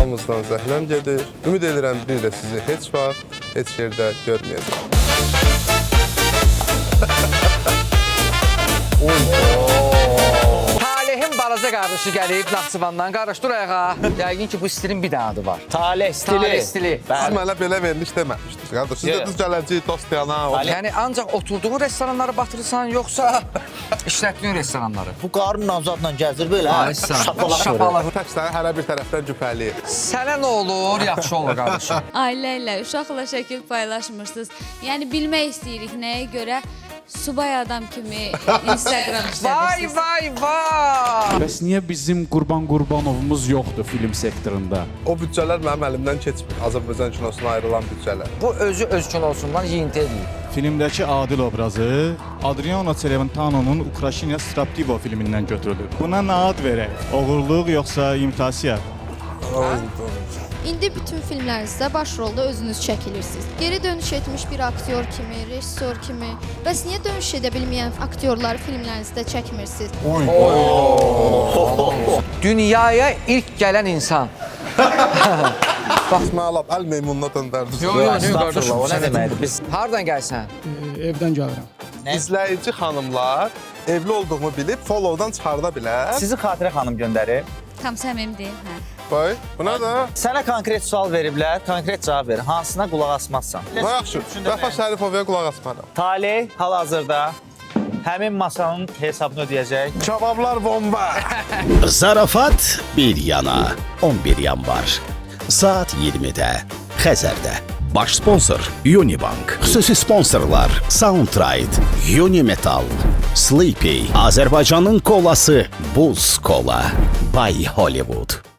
aramızdan zəhləm gedir. Ümid edirəm bir də sizi heç vaxt, heç yerdə görməyəcəm. Talehin balaca qardaşı gəlib Naxçıvandan. Qardaş, dur ayağa. Yəqin ki, bu stilin bir dənə adı var. Taleh stili. Taleh stili. Siz mənə belə veriliş deməmişdiniz, qardaş. Siz də düz gələcək, dost yana. Yəni, ancaq oturduğun restoranları batırırsan, yoxsa işlətdiyin restoranları? Bu qarın nazadla gəzir belə. Aysan, Şapalaq. şapalaq. Tək səni hərə bir tərəfdən cüpəliyir. Sənə nə olur, yaxşı olur qardaşım. Ailə ilə, uşaqla şəkil paylaşmırsınız. Yəni, bilmək istəyirik nəyə görə subay adam kimi Instagram Vay, işlədirsiniz. vay, vay! Bəs niyə bizim Qurban Qurbanovumuz yoxdur film sektorunda? O büdcələr mənim əlimdən keçmir. Azərbaycan kinosuna ayrılan büdcələr. Bu özü öz kinosundan yiyinti edir. Filmdəki Adil obrazı Adriano Celentano'nun Ukrashina Straptivo filmindən götürülüb. Buna nə ad verək? Oğurluq yoxsa imitasiya? İndi bütün filmlərinizdə baş rolda özünüz çəkilirsiniz. Geri dönüş etmiş bir aktyor kimi, rejissor kimi. Bəs niyə dönüş edə bilməyən aktyorları filmlərinizdə çəkmirsiniz? Dünyaya ilk gələn insan. Bax, mənə lap əl meymununa döndərdiniz. Estağfurullah, o nə deməkdir? Biz Hardan gəlsən? Evdən gəlirəm. İzləyici xanımlar evli olduğumu bilib followdan çıxarda bilər. sizi Xatirə xanım göndərib. Tam səmimdir, hə. Qoy, buna da. Sənə konkret sual veriblər, konkret cavab ver. Hansına qulaq asmazsan? Yaxşı, Vəfa Şərifovaya qulaq asmaram. Taleh hal-hazırda həmin masanın hesabını ödəyəcək. Kebablar bomba. Zarafat bir yana, 11 yanvar. Saat 20'də Xəzərdə. Baş sponsor Unibank. Xüsusi sponsorlar Soundride, Unimetal, Sleepy, Azərbaycanın kolası Buz Kola, Bay Hollywood.